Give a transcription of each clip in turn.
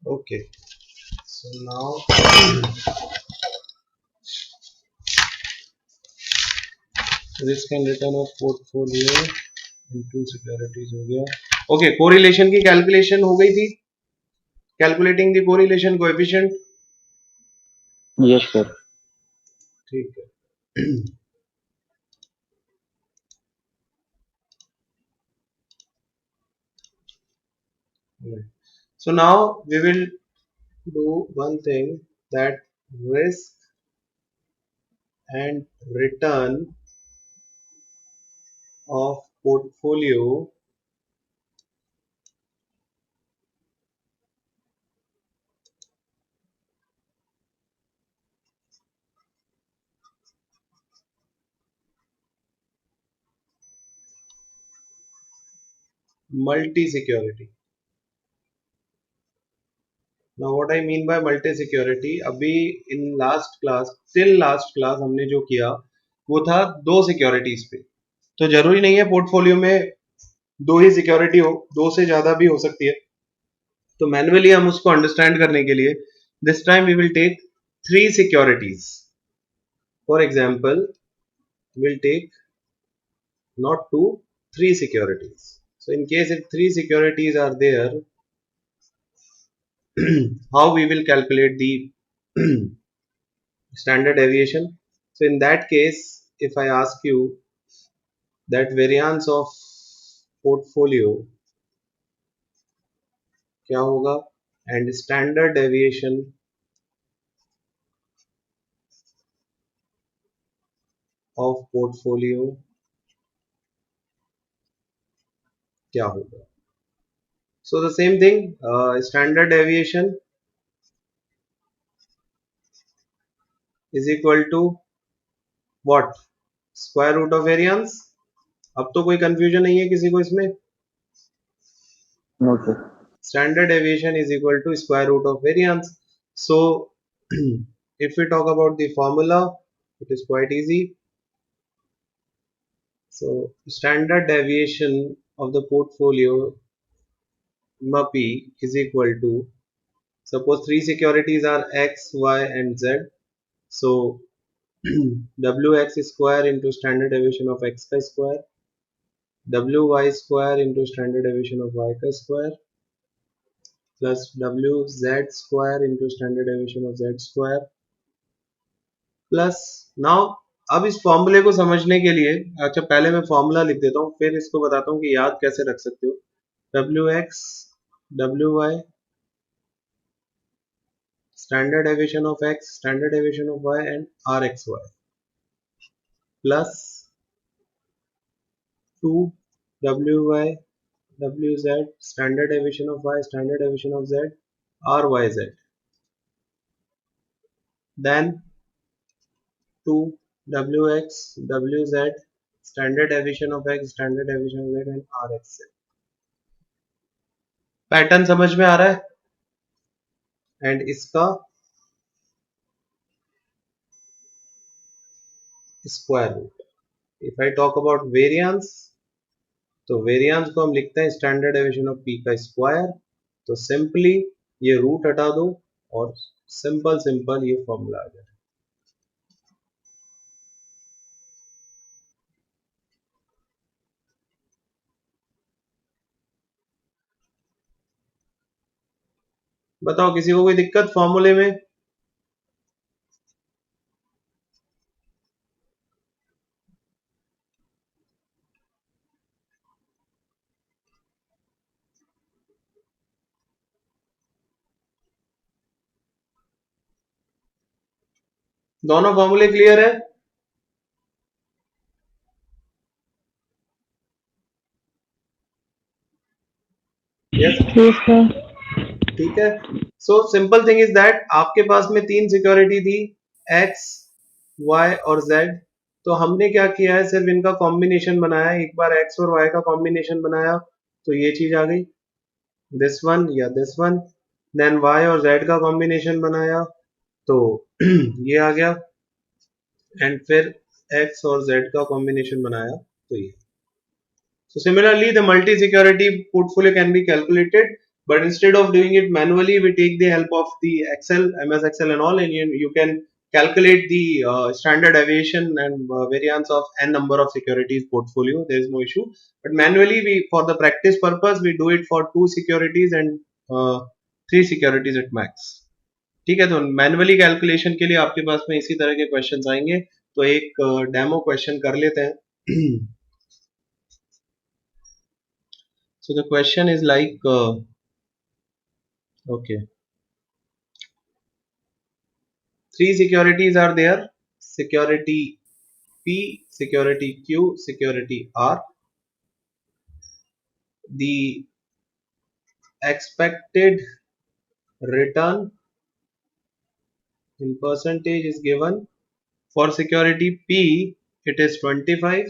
Okay, so now risk and return of portfolio into securities हो गया. Okay, correlation की calculation हो गई थी. Calculating the correlation coefficient. Yes sir. ठीक है. So now we will do one thing, that risk and return of portfolio multi-security. Now what I mean by multi-security, अभी in last class, till last class हमने जो किया वो था दो securities पे. तो जरूरी नहीं है पोर्टफोलियो में दो ही सिक्योरिटी हो, दो से ज्यादा भी हो सकती है. तो मैन्युअली हम उसको अंडरस्टैंड करने के लिए this time we will take three securities. For example we'll take not two, three securities. So in case if three securities are there, how we will calculate the standard deviation? So in that case, if I ask you that variance of portfolio क्या होगा and standard deviation of portfolio क्या होगा? So the same thing, standard deviation is equal to what? Square root of variance. अब तो कोई confusion नहीं है किसी को इसमें. No sir. Standard deviation is equal to square root of variance. So if we talk about the formula, it is quite easy. So standard deviation of the portfolio MAPI is equal to, suppose three securities are X, Y and Z. So WX square into standard deviation of X ka square, WY square into standard deviation of Y ka square, plus WZ square into standard deviation of Z square, plus now. अब इस फॉर्मूले को समझने के लिए, अच्छा पहले मैं फॉर्मूला लिख देता हूँ फिर इसको बताता हूँ कि याद कैसे रख सकते हो. W X W Y standard deviation of X standard deviation of Y and R X Y plus 2 W Y W Z standard deviation of Y standard deviation of Z R Y Z, then 2 W X W Z standard deviation of X standard deviation of Z and R X Z. Pattern समझ में आ रहा है? And इसका square root. If I talk about variance, तो variance को हम लिखते हैं स्टैंडर्ड डेविएशन ऑफ पी का स्क्वायर. तो सिंपली ये रूट हटा दो और सिंपल सिंपल ये फॉर्मूला आ जाए. बताओ किसी को कोई दिक्कत फॉर्मूले में? दोनों फॉर्मूले क्लियर है? यस, ठीक है. So simple thing is that आपके पास में तीन सिक्योरिटी थी, एक्स वाई और जेड. तो हमने क्या किया है, सिर्फ इनका कॉम्बिनेशन बनाया. एक बार एक्स और वाई का कॉम्बिनेशन बनाया तो ये चीज आ गई, दिस वन या दिस वन. देन वाई और जेड का कॉम्बिनेशन बनाया तो ये आ गया. एंड फिर एक्स और जेड का कॉम्बिनेशन बनाया तो ये. So similarly, the multi-security portfolio can be calculated but instead of doing it manually, we take the help of the Excel, MS Excel and all, and you can calculate the standard deviation and variance of n number of securities portfolio. There is no issue, but manually we, for the practice purpose, we do it for 2 securities and 3 securities at max. ठीक है, तो manually calculation के लिए आपके पास में इसी तरह के क्वेश्चंस आएंगे, तो एक डेमो क्वेश्चन कर लेते हैं. So the question is like okay, 3 securities are there: security P, security Q, security R. The expected return in percentage is given. For security P, it is 25.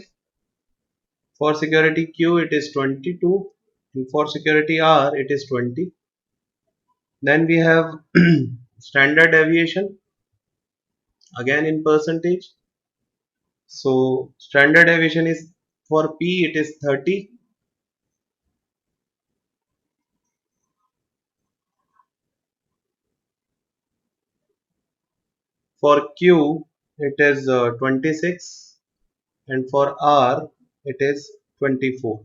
For security Q, it is 22. And for security R, it is 20. Then we have standard deviation, again in percentage. So standard deviation is, for P it is 30. For Q it is 26, and for R it is 24.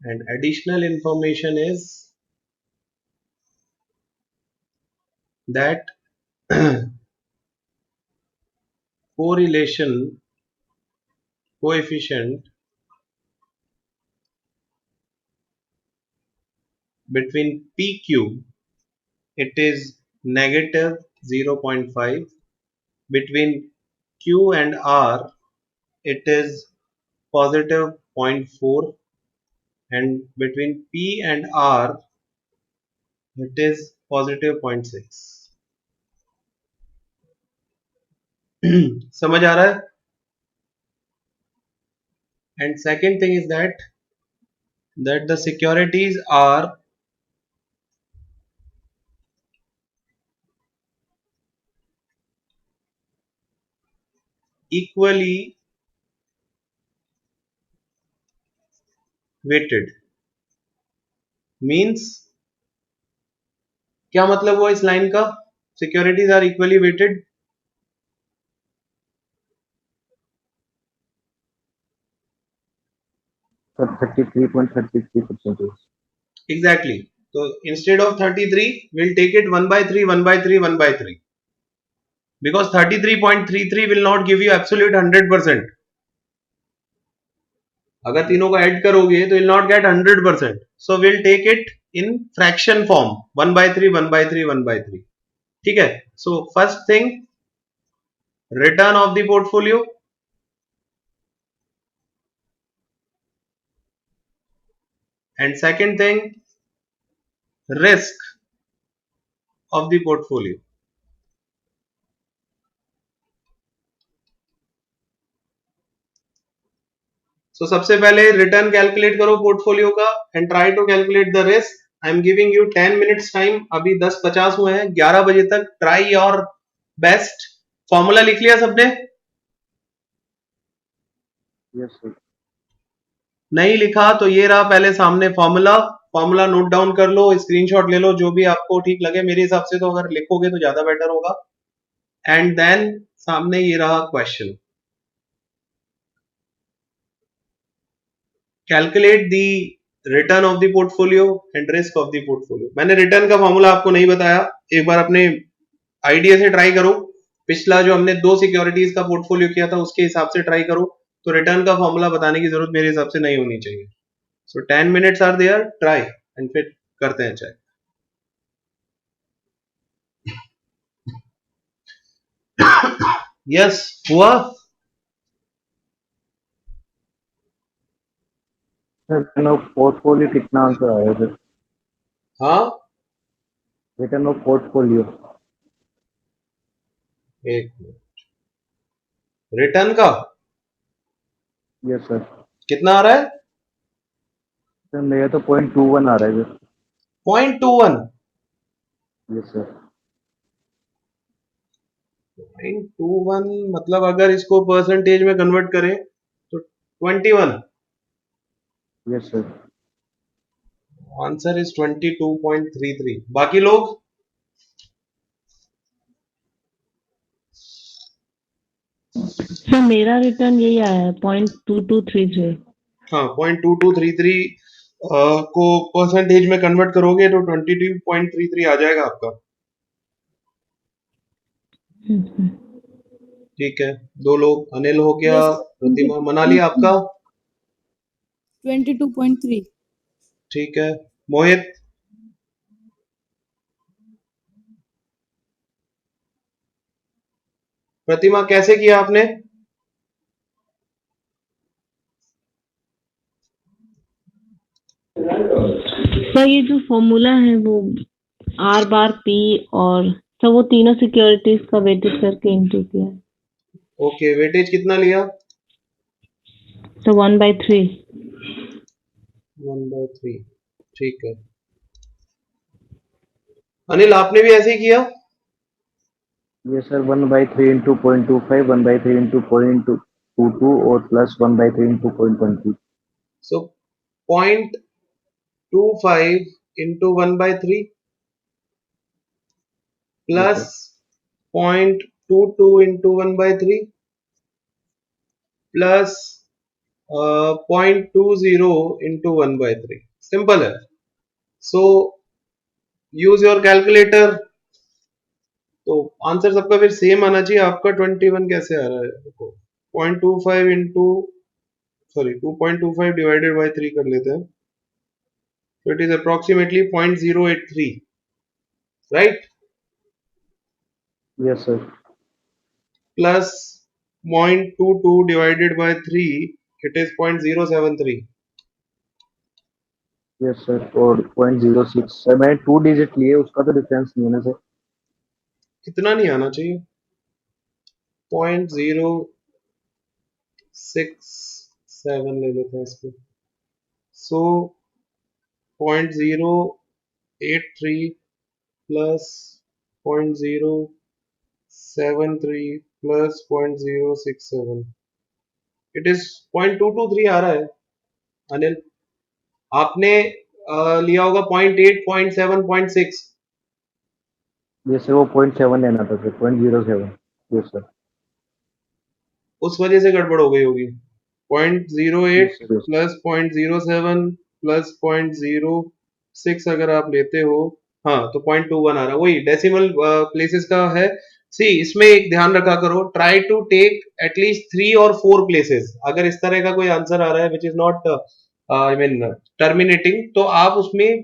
And additional information is that correlation coefficient between PQ, it is negative 0.5. Between Q and R, it is positive 0.4, and between P and R, it is positive 0.6. समझ आ रहा है? And second thing is that the securities are equally weighted. Means क्या मतलब हुआ इस line का? Securities are equally weighted. Sir, 33.33%. Exactly. So instead of 33, we'll take it 1 by 3, 1 by 3, 1 by 3. Because 33.33 will not give you absolute 100%. अगर तीनों को add करोगे तो you'll not get 100%. So we'll take it in fraction form, 1 by 3, 1 by 3, 1 by 3. ठीक है? So first thing, return of the portfolio. And second thing, risk of the portfolio. So सबसे पहले return calculate करो portfolio का and try to calculate the risk. I am giving you 10 minutes time. अभी 10:50 हुए हैं. 11 बजे तक ट्राई योर बेस्ट. फॉर्मूला लिख लिया सबने? Yes, sir. नहीं लिखा तो ये रहा पहले सामने फॉर्मूला. फॉर्मूला नोट डाउन कर लो, स्क्रीनशॉट ले लो, जो भी आपको ठीक लगे. मेरे हिसाब से तो अगर लिखोगे तो ज्यादा बेटर होगा. एंड देन सामने ये रहा question. Calculate the return of the portfolio and risk of the portfolio. मैंने रिटर्न का फॉर्मूला आपको नहीं बताया. एक बार अपने आइडिया से ट्राई करो. पिछला जो हमने 2 सिक्योरिटीज का पोर्टफोलियो किया था उसके हिसाब से ट्राई करो. तो रिटर्न का फॉर्मूला बताने की जरूरत मेरे हिसाब से नहीं होनी चाहिए. So 10 minutes are there. Try and फिर करते हैं चेक. यस हुआ. Sir, return of portfolio कितना आंसर आया सर? हाँ, Return of portfolio. एक मिनट. रिटर्न का Yes, sir. कितना आ रहा है? सर मेरा तो 0.21 आ रहा है सर. 0.21. Yes, sir. 0.21 मतलब अगर इसको परसेंटेज में कन्वर्ट करें तो 21. Yes, sir. Answer is 22.33। बाकी लोग सर मेरा रिटर्न यही आया है 0.2233। हाँ 0.2233 को परसेंटेज में कन्वर्ट करोगे तो 22.33 आ जाएगा आपका। ठीक है, दो लोग, अनिल हो गया, Yes, प्रतिमा, मनाली आपका 22.3। ठीक है, मोहित प्रतिमा कैसे किया आपने? सर ये जो फॉर्मूला है वो आर बार पी और सर वो तीनों सिक्योरिटीज का वेटेज करके इंटू किया है। ओके, वेटेज कितना लिया? सर 1/3। 1/3। ठीक है, अनिल आपने भी ऐसे ही किया? ये सर 1/3 इंटू 0.25, 1/3 इंटू 0.22 और प्लस 1/3 इंटू 0.20। सो 0.25 into 1/3 yes plus sir. 0.22 into 1/3 plus 0.20 into 1/3। Simple है। सो यूज योर कैलकुलेटर। तो आंसर सबका फिर सेम आना चाहिए। आपका 21 कैसे आ रहा है? देखो 0.25 इंटू सॉरी 2.25 डिवाइडेड बाई 3 कर लेते हैं, तो it is approximately 0.083 right, yes sir. Plus 0.22 divided by 3 it is 0.073। Yes sir. और 0.06 सर, मैंने 2 डिजिट लिए, उसका तो डिफरेंस नहीं है ना सर। इतना नहीं आना चाहिए, 0.067 ले लेते हैं इसको। सो 0.083 प्लस 0.073 प्लस 0.067 इट इज 0.223 आ रहा है। अनिल आपने लिया होगा 0.8, 0.7, 0.6। ये सर वो 0.7 लेना था सर, 0.07। Yes sir. उस वजह से गड़बड़ हो गई होगी। 0.08 yes sir. Yes plus 0.07 plus 0.06 अगर आप लेते हो, हाँ तो 0.21 आ रहा है। वही डेसिमल प्लेसेस का है। सी इसमें एक ध्यान रखा करो, ट्राई टू टेक एटलीस्ट 3 और 4 प्लेसेस। अगर इस तरह का कोई आंसर आ रहा है which is not I mean terminating, तो आप उसमें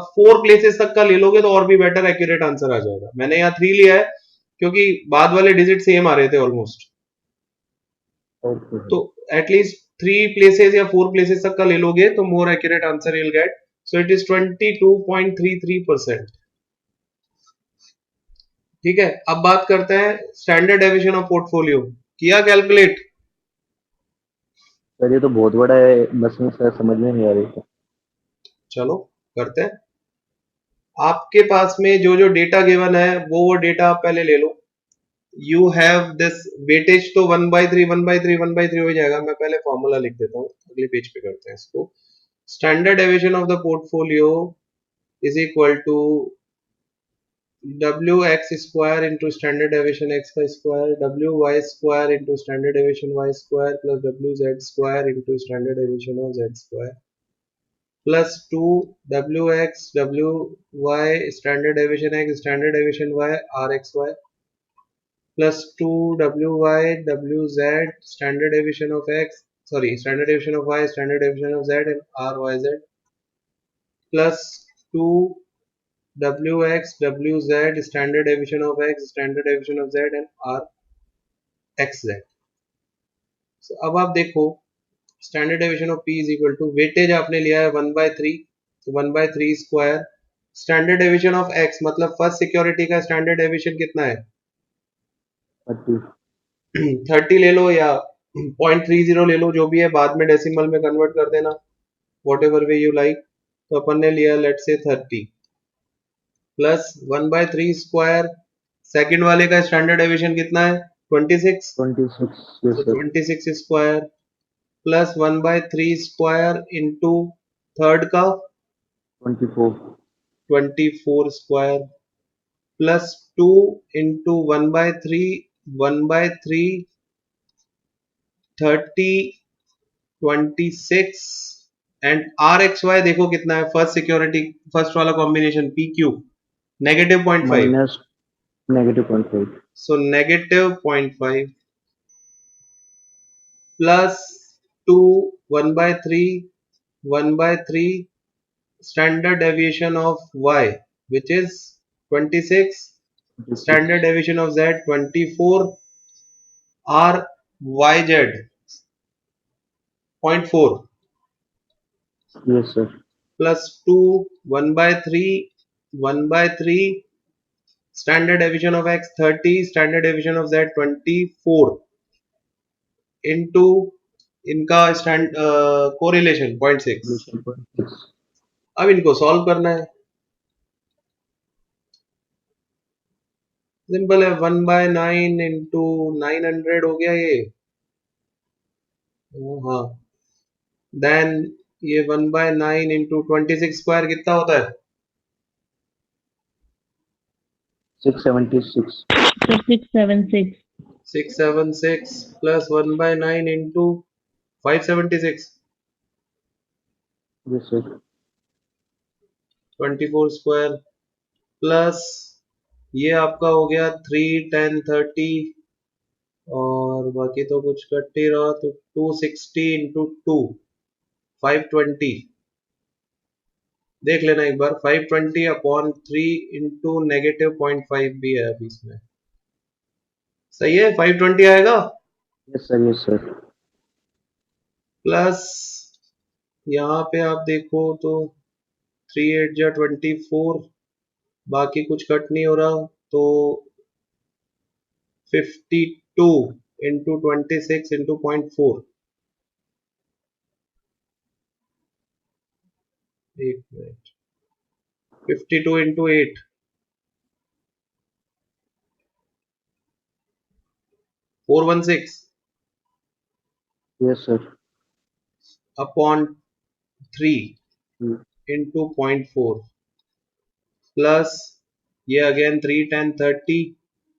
4 प्लेसेस तक का ले लोगे तो और भी बेटर एक्यूरेट आंसर आ जाएगा। मैंने यहाँ 3 लिया है क्योंकि बाद वाले डिजिट सेम आ रहे थे ऑलमोस्ट। ओके तो सर। एटलीस्ट 3 प्लेसेस या 4 प्लेसेस तक का ले लोगे तो more accurate answer will get. So it is 22.33%। ठीक है, अब बात करते हैं स्टैंडर्ड डेविएशन ऑफ पोर्टफोलियो। किया कैलकुलेट? सर ये तो बहुत बड़ा है, बस में सर समझ में नहीं आ रही सर। चलो करते हैं। आपके पास में जो जो डेटा गिवन है वो डेटा आप पहले ले लो। यू हैव दिस वेटेज, तो 1/3 1/3 1/3 हो जाएगा। मैं पहले फॉर्मूला लिख देता हूँ, अगले पेज पे करते हैं इसको। Standard deviation of the portfolio is equal to wx square into standard deviation x का square, wy square into standard deviation y square plus wz square into standard deviation of z square plus 2 wx wy standard deviation x standard deviation y rxy plus 2 wy wz standard deviation of x sorry standard deviation of y standard deviation of z and ryz plus 2 wx wz standard deviation of x standard deviation of z and r xz। so, अब आप देखो standard deviation of p is equal to weightage आपने लिया है 1/3, तो 1/3 square. Standard deviation of x मतलब first security का standard deviation कितना है? 30। 30 ले लो या 0.30 ले लो, जो भी है, बाद में डेसिमल में कन्वर्ट कर देना, what ever way you like. तो अपन ने लिया लेट से 30 प्लस 1/3 स्क्वायर। सेकंड वाले का स्टैंडर्ड डेविएशन कितना है? 26। 26। यस तो sir. 26 square plus 1/3 square into third का 24. 24 square plus 2 into 1 by 3, 1 by 3, 30, 26 and R X Y देखो कितना है फर्स्ट सिक्योरिटी फर्स्ट वाला combination P Q negative 0.5 Minus negative 0.5. So negative 0.5 plus 2 1 by 3 1 by 3 standard deviation of y which is 26 26. standard deviation of z 24 r yz 0.4 Yes, sir. plus 2 1 by 3 1 by 3 standard deviation of x 30 standard deviation of z 24 into इनका stand correlation 0.6 Solution 0.6. अब इनको solve करना है simple है 1/9 into 900 हो गया ये हाँ देन ये 1/9 इंटू 26 स्क्वायर कितना होता है 676. So 676. 676 plus 1/9 into 576 Yes, sir. 24 square plus ये आपका हो गया 3 10 30 और बाकी तो कुछ कट नहीं रहा तो 260 इंटू 2 520 देख लेना एक बार 520 अपॉन 3 इंटू नेगेटिव 0.5 भी है अभी इसमें सही है 520 आएगा Yes, sir. Yes, sir. Plus यहाँ पे आप देखो तो 3 8 जा 24 बाकी कुछ कट नहीं हो रहा तो 52 इंटू 26 इंटू 0.4 एक minute 52 into 8 416 Yes, sir. Upon 3 Hmm. Into 0.4 plus ये again 3 10 30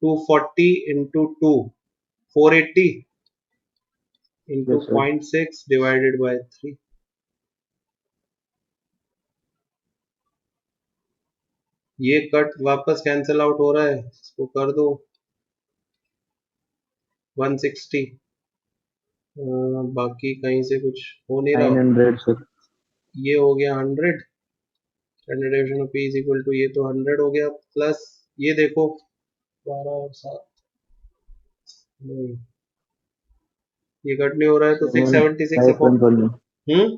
240 into 2 480 into Yes, sir. 0.6 divided by 3 ये कट वापस कैंसिल आउट हो रहा है इसको कर दो 160 बाकी कहीं से कुछ हो नहीं रहा 900, sir. ये हो गया 100 standard deviation of P is equal to ये तो 100 हो गया प्लस ये देखो 12 और 7 नहीं ये कट नहीं हो रहा है तो 676 अपॉन 5.1.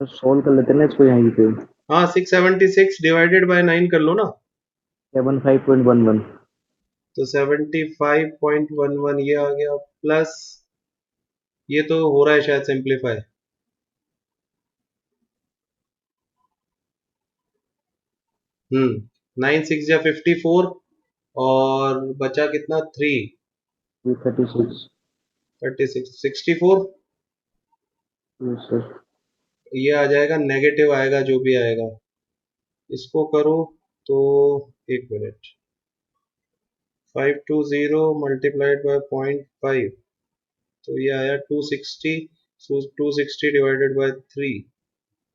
तो सॉल्व कर लेते हैं ना इसको यहीं पे. हाँ 676 डिवाइडेड बाय 9 कर लो ना 75.11. तो 75.11 ये आ गया प्लस ये तो हो रहा है शायद सिंप्लीफाई 9 6 जा 54 और बचा कितना 3 336. 36 64 Yes, sir. ये आ जाएगा नेगेटिव आएगा जो भी आएगा इसको करो तो एक मिनट 520 मल्टीप्लाइड बाय 0.5 तो ये आया 260 260 डिवाइडेड बाय 3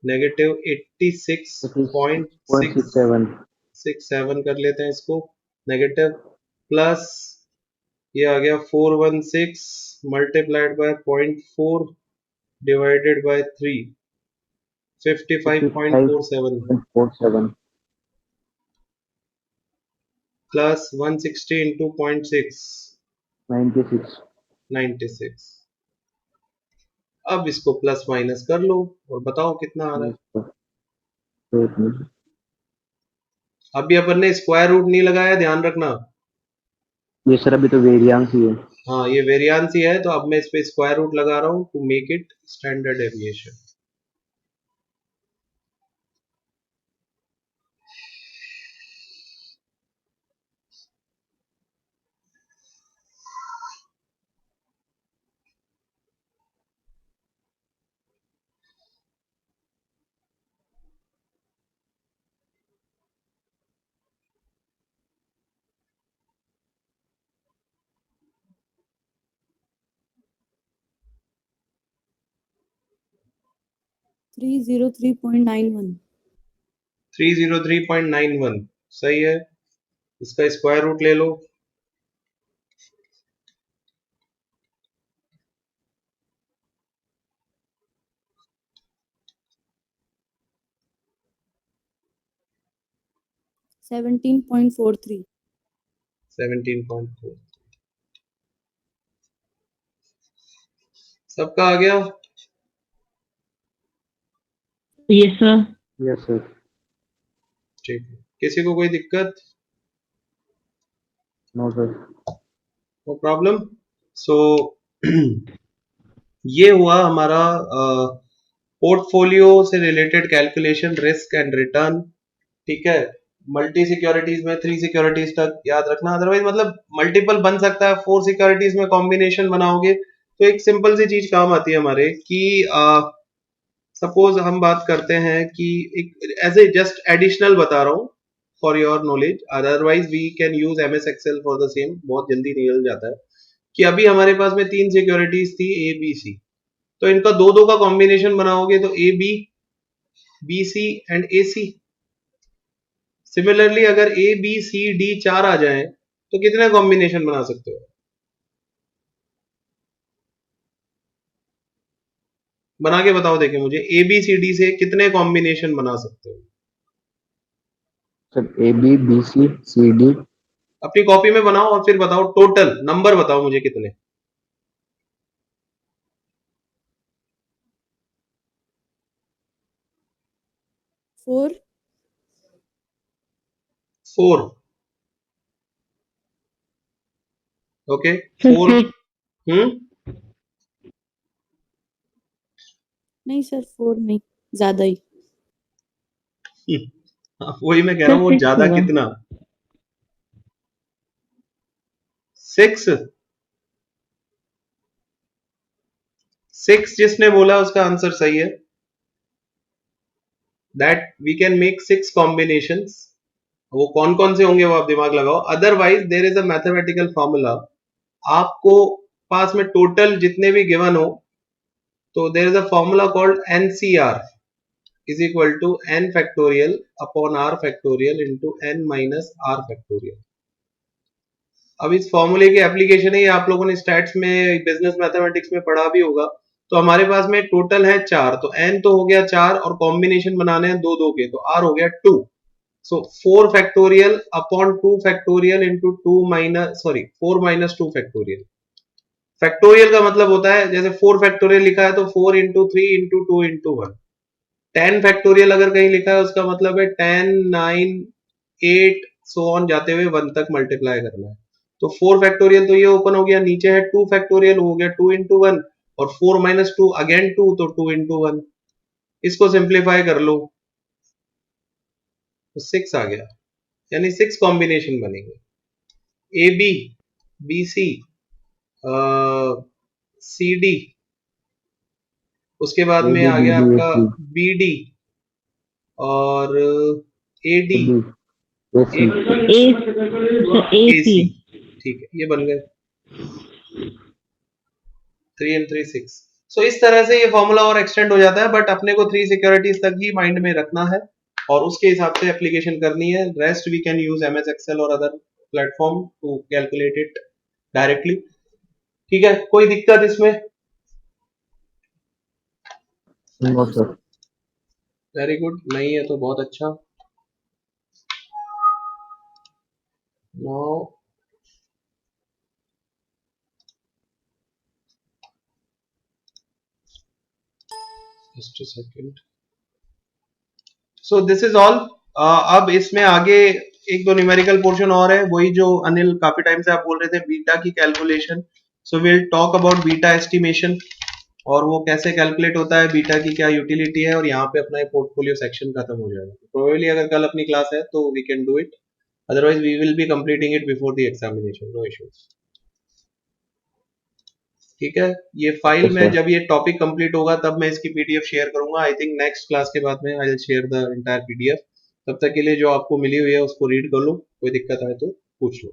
नेगेटिव 86.67. 86.67 कर लेते हैं इसको नेगेटिव प्लस ये आ गया 416 multiplied by 0.4 divided by 3 55.47 55.47. Plus 160 into 0.6 96. 96 अब इसको प्लस माइनस कर लो और बताओ कितना आ रहा है Yes, sir. Wait a minute. अभी अपन ने स्क्वायर रूट नहीं लगाया ध्यान रखना ये सर अभी तो वेरिएंस ही है. हाँ ये वेरिएंस ही है तो अब मैं इस पे स्क्वायर रूट लगा रहा हूँ to make it standard deviation 303.91. 303.91 सही है। इसका स्क्वायर रूट ले लो। 17.43. 17.4 सबका आ गया? Yes sir. Yes sir. ठीक है, किसी को कोई दिक्कत? No sir. No problem. So ये हुआ हमारा पोर्टफोलियो से related calculation, risk and return. ठीक है, मल्टी सिक्योरिटीज में 3 सिक्योरिटीज तक याद रखना, अदरवाइज मतलब मल्टीपल बन सकता है। 4 सिक्योरिटीज में कॉम्बिनेशन बनाओगे तो एक सिंपल सी चीज काम आती है हमारे कि सपोज हम बात करते हैं कि एक एज ए जस्ट एडिशनल बता रहा हूँ for your knowledge, otherwise we can use MS Excel for the same, बहुत जल्दी निकल जाता है। कि अभी हमारे पास में 3 सिक्योरिटीज थी ए बी सी, तो इनका दो दो का कॉम्बिनेशन बनाओगे तो A B, B C and A C. Similarly अगर ए बी सी डी 4 आ जाए तो कितने कॉम्बिनेशन बना सकते हो? बना के बताओ, देखे मुझे ए बी सी डी से कितने कॉम्बिनेशन बना सकते हो? Sir A B B C C D. अपनी कॉपी में बनाओ और फिर बताओ, टोटल नंबर बताओ मुझे कितने। 4. 4। Okay, sir 4। नहीं सर, 4 नहीं, ज्यादा ही. वही मैं कह सर रहा हूँ, वो 6 ज्यादा होगा। कितना? 6। 6 जिसने बोला उसका आंसर सही है, that we can make 6 combinations. वो कौन कौन से होंगे वो आप दिमाग लगाओ, otherwise there is a mathematical formula. आपको पास में टोटल जितने भी गिवन हो, तो there is a formula called nCr is equal to n factorial upon r factorial into n minus r factorial. अब इस फॉर्मूले की एप्लीकेशन है, आप लोगों ने स्टैट्स में, बिजनेस मैथमेटिक्स में पढ़ा भी होगा। तो हमारे पास में टोटल है 4, तो n तो हो गया 4 और कॉम्बिनेशन बनाने हैं दो दो के, तो r हो गया 2। सो 4 factorial upon 2 factorial into 2 minus, sorry 4 minus 2 factorial. Factorial का मतलब होता है, जैसे 4 फैक्टोरियल लिखा है तो 4 इंटू 3 इंटू 2 इंटू 1। 10 फैक्टोरियल अगर कहीं लिखा है उसका मतलब है 10 9 8 सो ऑन जाते हुए 1 तक मल्टीप्लाई करना है। तो 4 फैक्टोरियल तो ये ओपन हो गया, नीचे है 2 फैक्टोरियल, हो गया 2 इंटू 1, और 4 माइनस 2 अगेन 2, तो 2 इंटू 1। इसको सिंप्लीफाई कर लो तो 6 आ गया, यानी 6 कॉम्बिनेशन बनेंगे। A B, B C, C D, उसके बाद ए में बी आ बी गया डी ए आपका सी बी डी और ए डी, ए बी ए सी। ए ए सी। सी। ठीक है, ये बन गए 3 and 3 6। सो इस तरह से ये फॉर्मूला और एक्सटेंड हो जाता है, बट अपने को 3 सिक्योरिटीज तक ही माइंड में रखना है और उसके हिसाब से एप्लीकेशन करनी है। Rest we can use MS Excel और other platform to calculate it directly. ठीक है, कोई दिक्कत इसमें? No No, sir. sir. Very good, नहीं है तो बहुत अच्छा। Now just a second. So this is all. अब इसमें आगे एक दो न्यूमेरिकल पोर्शन और है, वही जो अनिल काफी टाइम से आप बोल रहे थे, बीटा की calculation. So will talk about beta estimation और वो कैसे कैलकुलेट होता है, बीटा की क्या यूटिलिटी है, और यहाँ पे अपना पोर्टफोलियो सेक्शन खत्म हो जाएगा। प्रोबेबली अगर कल अपनी क्लास है तो we can do it, otherwise we will be completing it before the examination, no issues. ठीक है, ये फाइल में सर जब ये टॉपिक कंप्लीट होगा तब मैं इसकी पीडीएफ शेयर करूंगा। आई थिंक नेक्स्ट क्लास के बाद में I will share the entire PDF. तब तक के लिए जो आपको मिली हुई है उसको रीड कर लो, कोई दिक्कत आए तो पूछ लो।